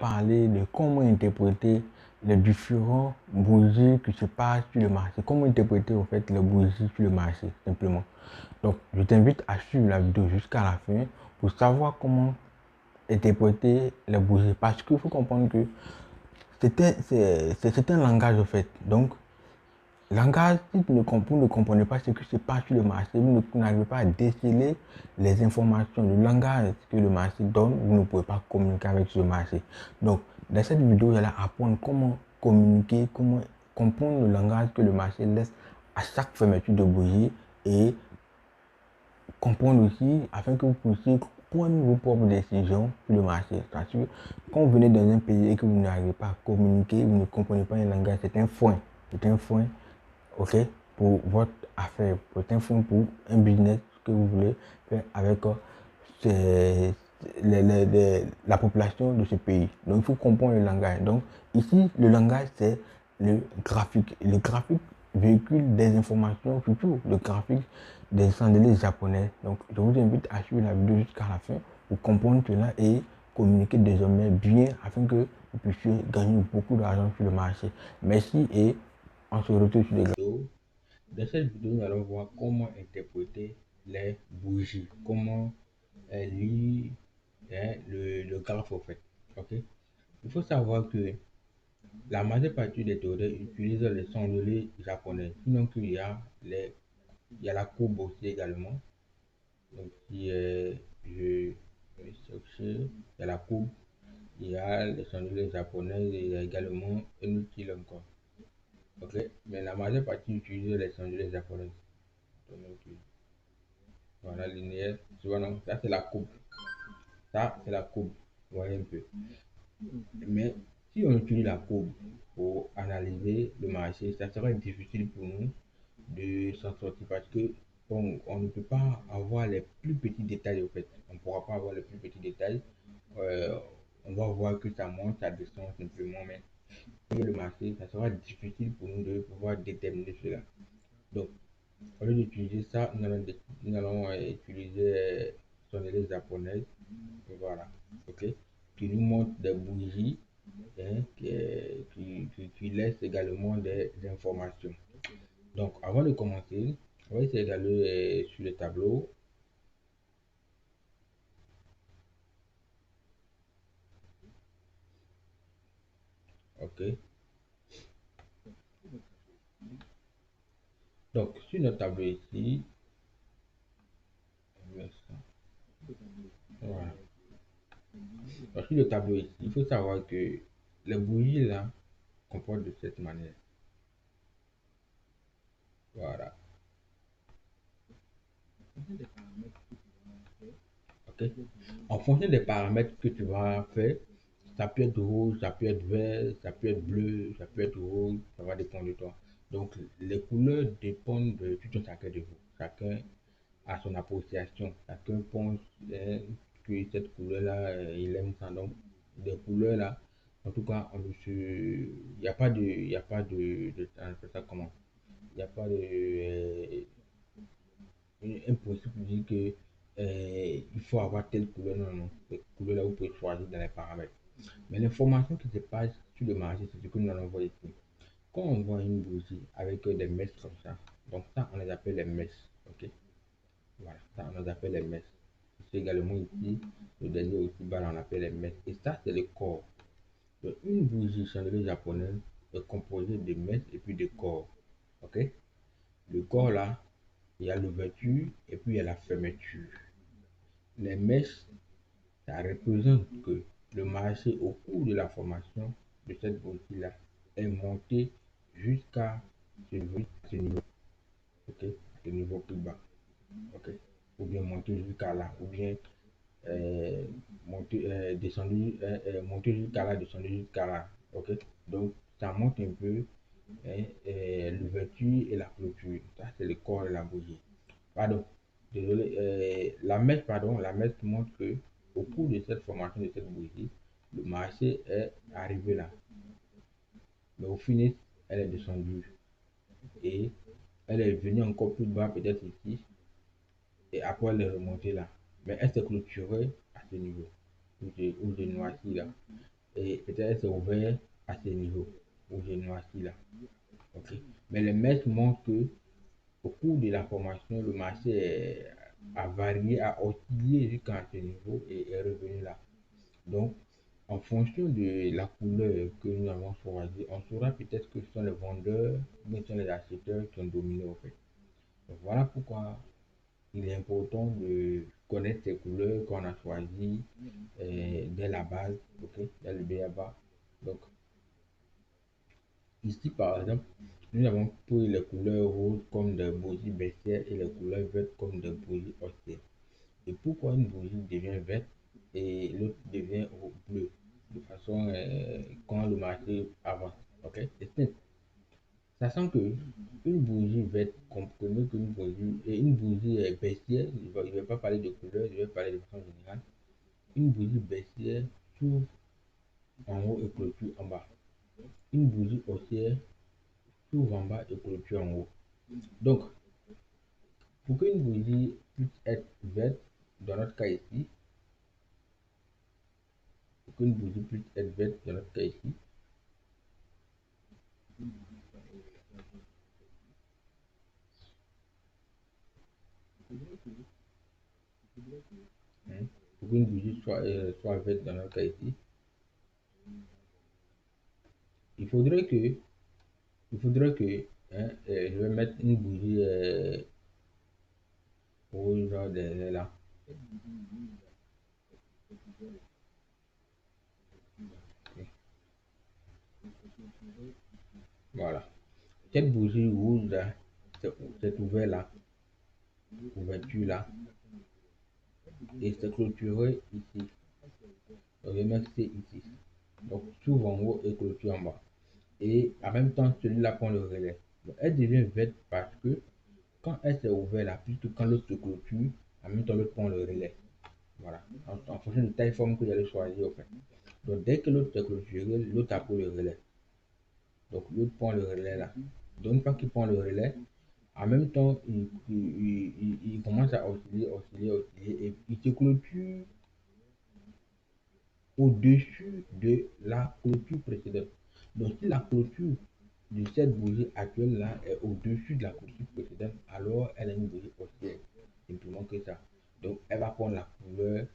parler de comment interpréter les différents bougies qui se passent sur le marché. Comment interpréter en fait les bougies sur le marché, simplement. Donc, je t'invite à suivre la vidéo jusqu'à la fin pour savoir comment interpréter les bougies. Parce qu'il faut comprendre que c'est un langage en fait. Donc, langage, si vous ne comprenez pas ce qui se passe sur le marché, vous n'arrivez pas à déceler les informations, le langage que le marché donne, vous ne pouvez pas communiquer avec ce marché. Donc, dans cette vidéo, vous allez apprendre comment communiquer, comment comprendre le langage que le marché laisse à chaque fermeture de bougie et comprendre aussi afin que vous puissiez prendre vos propres décisions sur le marché. Parce que quand vous venez dans un pays et que vous n'arrivez pas à communiquer, vous ne comprenez pas un langage, c'est un frein. C'est un frein, ok, pour votre affaire, c'est un frein pour un business que vous voulez faire avec la population de ce pays. Donc, il faut comprendre le langage. Donc, ici, le langage, c'est le graphique. Le graphique véhicule des informations, surtout le graphique des chandeliers japonais. Donc, je vous invite à suivre la vidéo jusqu'à la fin pour comprendre cela et communiquer désormais bien afin que vous puissiez gagner beaucoup d'argent sur le marché. Merci et on se retrouve sur les vidéos. Dans cette vidéo, nous allons voir comment interpréter les bougies, comment lire le graphe au fait. Ok? Il faut savoir que la majeure partie des traders utilisent les chandeliers japonais. Sinon, il y a la courbe aussi également. Donc, si je vais chercher, il y a la courbe, il y a les chandeliers japonais et il y a également un outil encore. Ok, mais la majeure partie utilise les chandeliers japonais. Voilà, linéaire. Tu vois, non, ça c'est la courbe. Ça c'est la courbe. Vous voyez un peu. Mais si on utilise la courbe pour analyser le marché, ça serait difficile pour nous de s'en sortir parce que on ne peut pas avoir les plus petits détails au fait. On ne pourra pas avoir les plus petits détails. Euh, on va voir que ça monte, ça descend simplement, mais pour le marché, ça sera difficile pour nous de pouvoir déterminer cela. Donc, au lieu d'utiliser ça, nous allons utiliser sonneries japonaises. Voilà, ok, qui nous montre des bougies hein, qui laissent également des informations. Donc, avant de commencer, on va essayer d'aller sur le tableau. Ok. Donc, sur notre tableau ici, voilà. Donc, sur le tableau ici, il faut savoir que les bougies là comportent de cette manière. Voilà. Ok. En fonction des paramètres que tu vas faire, ça peut être rouge, ça peut être vert, ça peut être bleu, ça peut être rouge, ça va dépendre de toi. Donc, les couleurs dépendent de tout un chacun de vous. Chacun a son appréciation. Chacun pense que cette couleur-là, il aime ça. Donc, des couleurs-là, en tout cas, il n'y a pas de, il n'y a pas on appelle ça comment? Il n'y a pas de, impossible de dire que il faut avoir telle couleur. Non, non. Cette couleur-là, vous pouvez choisir dans les paramètres. Mais l'information qui se passe sur le marché, c'est ce que nous allons voir ici. Quand on voit une bougie avec des messes comme ça, donc ça, on les appelle les messes. Ok? Voilà, ça, on les appelle les messes. C'est également ici, le dernier aussi bas, on appelle les messes. Et ça, c'est le corps. Donc, une bougie chandelier japonaise est composée de messes et puis de corps. Ok? Le corps là, il y a l'ouverture et puis il y a la fermeture. Les messes, ça représente que le marché, au cours de la formation de cette bougie-là, est monté jusqu'à ce niveau, ok, ce niveau plus bas, ok, ou bien monter jusqu'à là, ou bien monter jusqu'à là, descendre jusqu'à là, ok. Donc, ça monte un peu hein, l'ouverture et la clôture. Ça, c'est le corps de la bougie. Pardon, désolé, la messe montre que au cours de cette formation de cette bougie, le marché est arrivé là. Mais au final, elle est descendue et elle est venue encore plus bas, peut-être ici, et après elle est remontée là. Mais elle s'est clôturée à ce niveau, où j'ai noirci là. et peut-être c'est ouvert à ce niveau où j'ai noirci là. Ok. Mais le maître montre que au cours de la formation, le marché a varié, a oscillé jusqu'à ce niveau et est revenu là. Donc, en fonction de la couleur que nous avons choisie, on saura peut-être que ce sont les vendeurs ou bien ce sont les acheteurs qui ont dominé au fait. Donc, voilà pourquoi il est important de connaître ces couleurs qu'on a choisies dès la base, ok, dès le BABA. Donc, ici, par exemple, nous avons pris les couleurs rouges comme des bougies baissières et les couleurs vertes comme des bougies haussières. Et pourquoi une bougie devient verte et l'autre devient bleue de façon quand le marché avance. Ok? C'est simple. Sachant que une bougie verte, comprenez qu'une bougie, et une bougie baissière, je ne vais pas parler de couleur, je vais parler de façon générale. Une bougie baissière s'ouvre en haut et clôture en bas. Une bougie haussière s'ouvre en bas et clôture en haut. Donc, pour qu'une bougie puisse être verte, dans notre cas ici, pour qu'une bougie puisse être verte, dans notre cas ici, hein, pour qu'une bougie soit verte dans notre cas ici, il faudrait que, hein, je vais mettre une bougie rouge derrière là. Ok. Voilà. Cette bougie rouge là, c'est ouvert là, ouverture là, et c'est clôturé ici. Je vais mettre C ici. Donc, s'ouvre en haut et clôture en bas. Et en même temps, celui-là prend le relais. Donc, elle devient verte parce que quand elle s'est ouverte là, puisque quand l'autre se clôture, en même temps, l'autre prend le relais. Voilà. En fonction de taille forme que j'allais choisir, en fait. Donc, dès que l'autre s'est clôturé, l'autre a pris le relais. Donc, l'autre prend le relais là. Donc, une fois qu'il prend le relais, en même temps, il commence à osciller, osciller, osciller, et il se clôture au-dessus de la clôture précédente. Donc, si la clôture de cette bougie actuelle là est au-dessus de la clôture précédente, alors elle est une bougie haussière. Simplement que ça. Donc, elle va prendre la couleur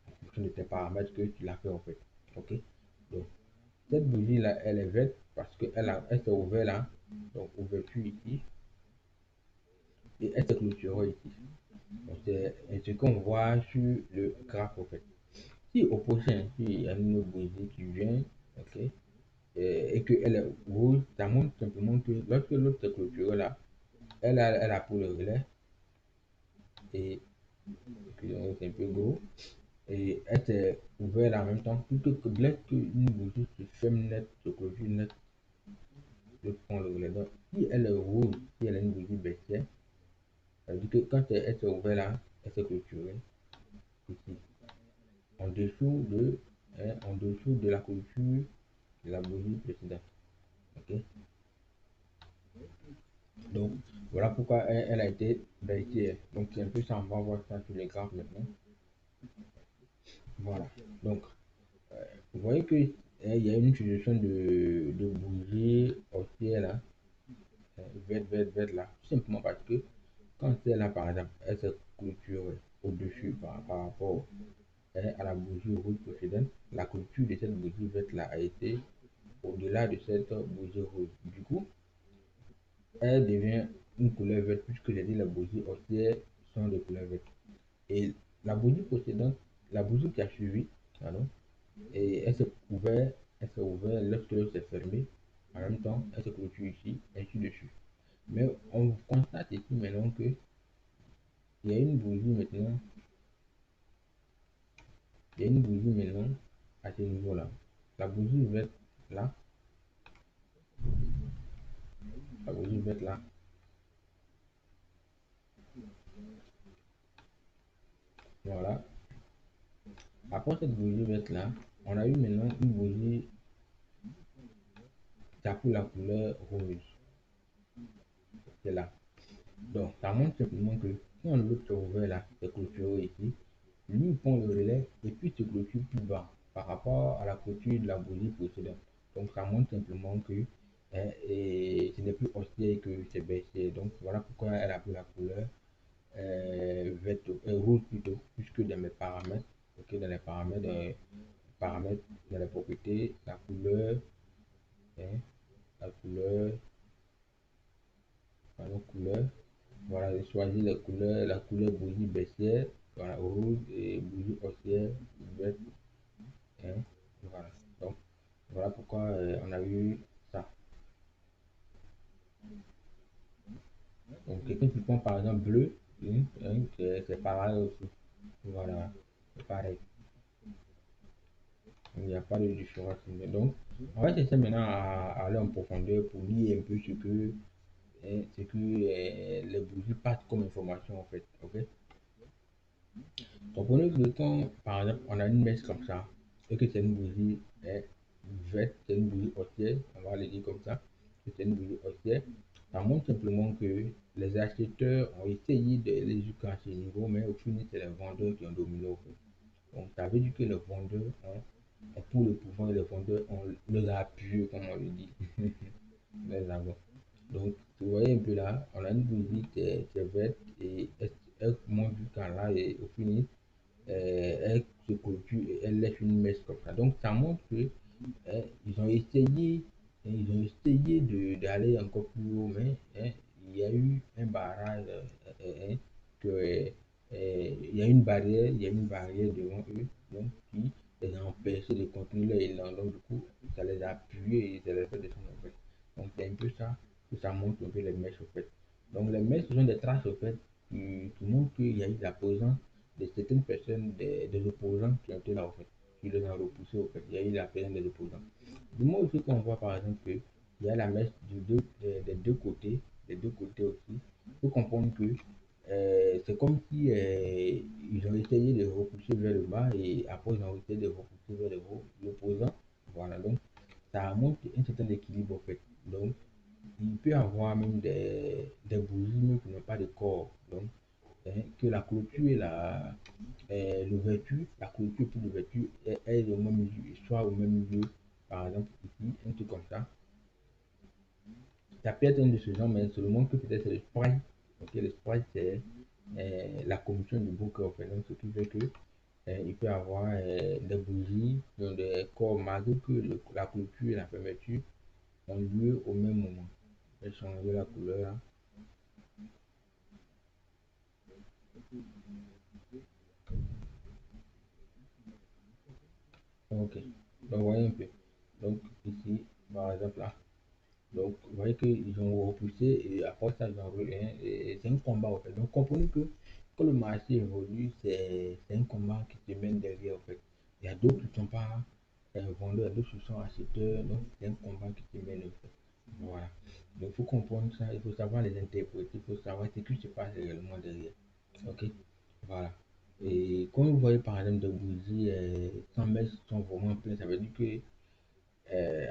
en fonction de tes paramètres que tu l'as fait en fait. Ok? Donc, cette bougie là, elle est verte parce qu'elle s'est ouverte là. Donc, ouverture ici. Et elle s'est clôturée ici. Donc, c'est ce qu'on voit sur le graphe en fait. Si au prochain, si il y a une autre bougie qui vient, ok, et qu'elle est rouge, ça montre simplement que lorsque l'autre est clôturé là, elle a pour le relais, et c'est un peu gros, et elle s'est ouverte en même temps, plutôt que dès qu'une bougie se ferme net, se clôture net, je prends le relais. Donc, si elle est rouge, si elle est une bougie baissière, ça veut dire que quand elle s'est ouverte là, elle s'est clôturée ici, en dessous en dessous de la clôture de la bougie précédente. Ok? Donc, voilà pourquoi elle a été baissière. Donc, c'est un peu ça, on va voir ça sur les graphes maintenant. Voilà. Donc, vous voyez que il y a une suggestion de bougie haussière là, verte, verte, verte là. Tout simplement parce que quand c'est là, par exemple, elle se clôture au-dessus par rapport à la bougie rouge précédente, la clôture de cette bougie verte là a été au-delà de cette bougie rouge. Du coup, elle devient une couleur verte puisque j'ai dit la bougie haussière sont de couleur verte. Et la bougie précédente, la bougie qui a suivi, pardon, et elle s'est ouverte lorsque l'autre s'est fermé. En même temps, elle se clôture ici, ainsi de suite. Mais on constate ici maintenant que il y a une bougie maintenant, il y a une bougie maintenant à ce niveau-là. La bougie verte là, la bougie verte là, voilà. Après cette bougie verte là, on a eu maintenant une bougie qui a pris la couleur rouge. C'est là. Donc, ça montre simplement que quand l'autre est ouvert là, c'est clôturé ici, lui prend le relais et puis se clôture plus bas par rapport à la clôture de la bougie précédente. Donc ça montre simplement que et ce n'est plus haussier que c'est baissier. Donc voilà pourquoi elle a pris la couleur rouge plutôt, puisque dans mes paramètres, ok, dans les paramètres, dans les propriétés, hein, la couleur, pardon, couleur, voilà, j'ai choisi la couleur bougie baissière, voilà, rouge et bougie haussière, verte, hein, voilà. Donc voilà pourquoi on a eu ça. Donc quelqu'un qui prend par exemple bleu, c'est pareil aussi. Voilà, c'est pareil. Il n'y a pas de différence. Donc, on va essayer maintenant à aller en profondeur pour lire un peu ce que les bougies passent comme information en fait. Ok? Donc, prenez le temps, par exemple, on a une mèche comme ça, et que c'est une bougie verte, c'est une bougie haussière, on va le dire comme ça, que c'est une bougie haussière. Ça montre simplement que les acheteurs ont essayé de les jusqu'à ce niveau, mais au final, c'est les vendeurs qui ont dominé au fait. Donc, ça veut dire que les vendeurs ont pour le pouvoir et les vendeurs ont le appui, comme on le dit. Les avons. Donc, vous voyez un peu là, on a une bougie qui est verte et elle monte jusqu'à là et au final, elle se clôture et elle laisse une mèche comme ça. Donc, ça montre que ils ont essayé d'aller encore plus haut, mais il y a eu un barrage, que, il y a une barrière, il y a une barrière devant eux, donc qui les a empêchés de continuer leur élan. Donc, du coup, ça les a appuyés et ça les a fait descendre en fait. Donc, c'est un peu ça que ça montre un peu les mèches au fait. Donc, les mèches, ce sont des traces au fait qui montrent qu'il y a eu la présence de certaines personnes, des opposants qui ont été là au fait, qui les ont repoussés au fait. Il y a eu la présence des opposants. Du moins aussi qu'on voit par exemple qu'il y a la mèche des deux côtés aussi. Il faut comprendre que c'est comme si ils ont essayé de repousser vers le bas et après ils ont essayé de repousser vers le haut, l'opposant. Voilà, donc ça montre un certain équilibre en fait. Donc il peut y avoir même des bougies qui n'ont pas de corps. Donc que la clôture et l'ouverture, la clôture pour l'ouverture est au même milieu, soit au même milieu. Par exemple, ici, un truc comme ça. Ça peut être un de ce genre, mais seulement que peut-être c'est le sprite. Ok, le sprite, c'est la commission du broker, en fait. Donc, ce qui fait que il peut y avoir des bougies, donc des corps, malgré que la clôture et la fermeture ont lieu au même moment. Je vais changer la couleur. Ok, donc voyez un peu. Donc ici, par exemple là, donc vous voyez qu'ils ont repoussé et après ça, ils ont et c'est un combat en fait. Donc comprenez que quand le marché évolue, c'est un combat qui se mène derrière en fait. Il y a d'autres qui ne sont pas vendeurs, d'autres qui sont acheteurs, donc c'est un combat qui se mène en fait. Voilà. Donc il faut comprendre ça, il faut savoir les interpréter, il faut savoir ce qui se passe réellement derrière. Ok, voilà. Et quand vous voyez par exemple des bougies sans mèche sont vraiment pleins, ça veut dire que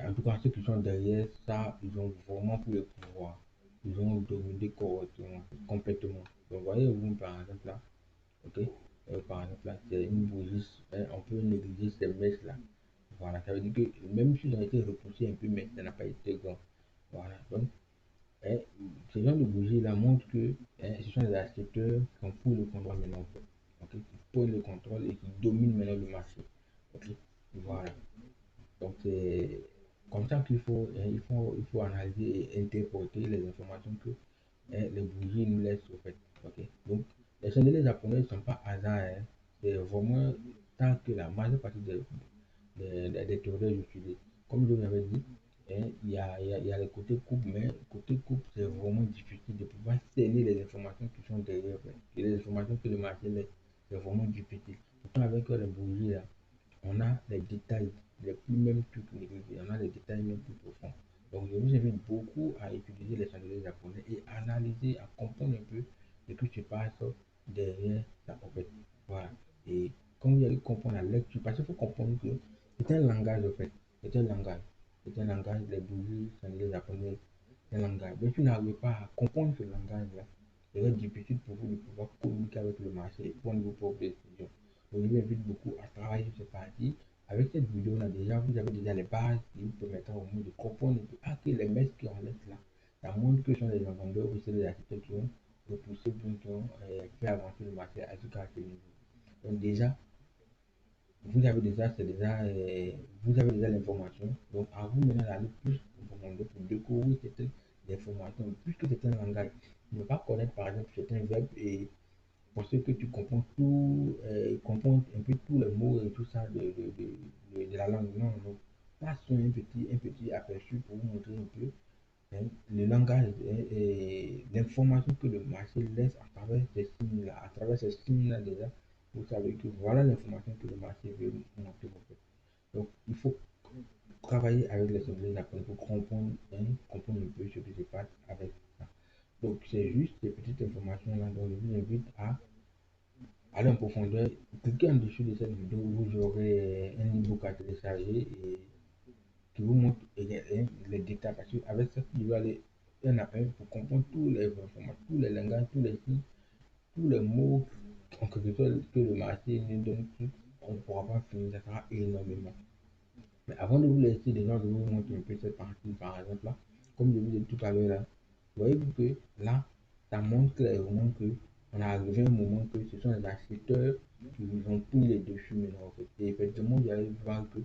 en tout cas, ceux qui sont derrière ça, ils ont vraiment pris le pouvoir. Ils ont dominé correctement, complètement. Donc, voyez-vous, par exemple, là, ok? Par exemple, là, c'est une bougie, on peut négliger ces mèches-là. Voilà, ça veut dire que même s'ils ont été repoussés un peu, mais ça n'a pas été grand. Voilà, donc, hein, ce genre de bougie-là montre que ce sont des acheteurs qui ont pris le contrôle maintenant, en fait. Ok? Qui prennent le contrôle et qui dominent maintenant le marché. Ok? Voilà. Donc c'est comme ça qu'il faut, il faut analyser et interpréter les informations que les bougies nous laissent au fait. Ok. Donc les chandeliers japonais ne sont pas hasard. Hein. C'est vraiment tant que la majeure partie des théories utilisées. Comme je vous avais dit, hein, il y a le côté coupe, mais côté coupe, c'est vraiment difficile de pouvoir cerner les informations qui sont derrière. En fait. Et les informations que le marché laisse, c'est vraiment difficile. Pourtant avec les bougies là, on a les détails, les plus même trucs négligés, on a les détails même plus profonds. Donc je vous invite beaucoup à utiliser les chandeliers japonais et à analyser, à comprendre un peu ce qui se passe derrière la pochette. Voilà. Et comme vous allez comprendre la lecture, parce qu'il faut comprendre que c'est un langage en fait. C'est un langage. C'est un langage, les bougies, chandeliers japonais, c'est un langage. Mais si vous n'arrivez pas à comprendre ce langage-là, il va être difficile pour vous de pouvoir communiquer avec le marché et prendre vos propres décisions. Donc, je vous invite beaucoup à travailler sur cette partie. Avec cette vidéo-là, déjà, vous avez déjà les bases qui vous permettront au moins de comprendre que les messes qui en laissent là, ça montre que ce sont les vendeurs ou c'est les architectes qui ont repoussé, qui ont fait avancer le marché à tout cas ce niveau. Donc déjà, vous avez déjà l'information. Donc à vous maintenant d'aller plus en profondeur pour découvrir certaines informations, puisque c'est un langage. Ne pas connaître par exemple certains verbes et penser que tu comprends tout, comprends un peu tous les mots et tout ça de la langue. Non, non. Passons un petit aperçu pour vous montrer un peu le langage et l'information que le marché laisse à travers ces signes-là. À travers ces signes-là déjà, vous savez que voilà l'information que le marché veut montrer en fait. Donc il faut travailler avec les symboles d'appel pour comprendre un peu ce qui se passe avec ça. Donc c'est juste ces petites informations-là dont je vous invite à aller en profondeur. Cliquez en dessous de cette vidéo, vous aurez un ebook à télécharger et qui vous montre les détails. Parce qu'avec ça, vous allez un à un pour comprendre tous les informations, tous les langages, tous les signes, tous les mots en quelque sorte que le marché nous donne. On ne pourra pas finir, ça sera énormément. Mais avant de vous laisser, déjà, je vous montre un peu cette partie, par exemple, là. Comme je vous ai dit tout à l'heure, là, voyez-vous que là, ça montre clairement que on a arrivé à un moment que ce sont les acheteurs qui vous ont pris les dessus maintenant, en fait. Et effectivement, vous allez voir que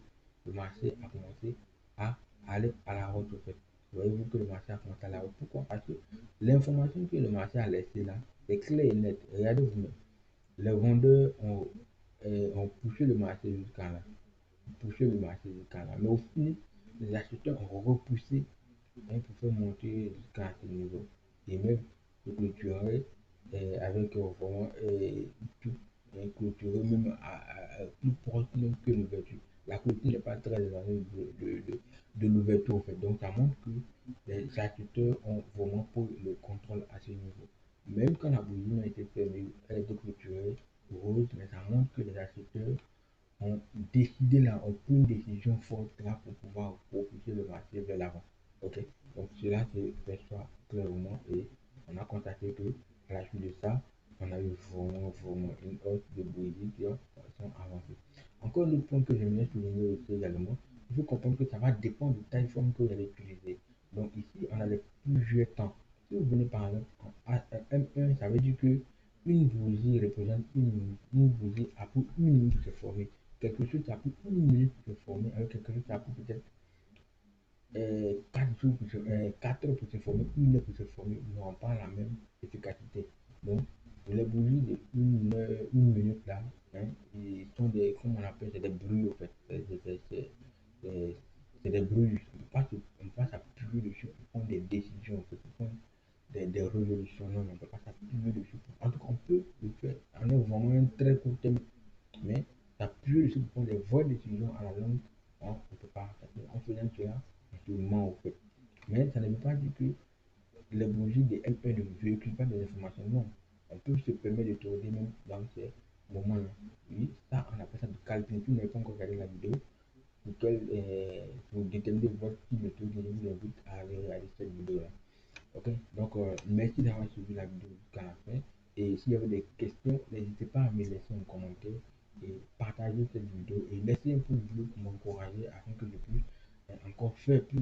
le marché a commencé à aller à la route, en fait. Voyez-vous que le marché a commencé à la route. Pourquoi? Parce que l'information que le marché a laissée là, c'est clair et net. Regardez vous-même. Les vendeurs ont poussé le marché jusqu'à là, pousser le marché jusqu'à là. Mais au final, les acheteurs ont repoussé pour faire monter jusqu'à ce niveau. Et même pour clôturer avec vraiment tout clôturer même plus proche même que l'ouverture. La clôture n'est pas très éloignée de l'ouverture en fait. Donc ça montre que les acheteurs ont vraiment pris le contrôle à ce niveau. Même quand la bougie a été fermée, elle a été clôturée rose, mais ça montre que les acheteurs ont décidé là, ont pris une décision forte là pour pouvoir propulser le marché vers l'avant. Ok, donc cela c'est fait ça clairement et on a constaté que à la suite de ça, on a eu vraiment une hausse de bougies qui sont avancées. Encore un autre point que j'aimerais souligner aussi également, il faut comprendre que ça va dépendre du time frame que vous allez utiliser. Donc ici, on a les plusieurs temps. Si vous venez par exemple en M1, ça veut dire que une bougie représente une minute. Une bougie a pour une minute de se former. Quelque chose qui a pris une minute pour se former, avec quelque chose qui a pris peut-être 4 jours pour se, 4 heures pour se former, une heure pour se former, n'auront pas la même efficacité. Donc, pour les bougies de une minute là, hein, ils sont des, comme on appelle, c'est des bruits en fait. C'est des bruits. On peut pas s'appuyer dessus pour prendre des décisions, en fait, pour prendre des résolutions. Non, on ne peut pas s'appuyer dessus. En tout cas, on peut le faire en un vraiment un très court terme, mais s'appuyer dessus pour prendre des vraies décisions à la longue, on ne peut pas. En faisant cela, on se ment en fait. Mais ça ne veut pas dire que les bougies des LP ne véhiculent pas des informations. Non, on peut se permettre de tourner même dans ces moments-là. Oui, ça, on appelle ça du calcul. Si vous n'avez pas encore regardé la vidéo, pour déterminer votre type de tour, je vous invite à aller regarder cette vidéo-là. Ok, donc merci d'avoir suivi la vidéo jusqu'à la fin. Et s'il y avait des questions, n'hésitez pas à me laisser un commentaire et partager cette vidéo et laissez un pouce bleu pour m'encourager afin que je puisse encore faire plus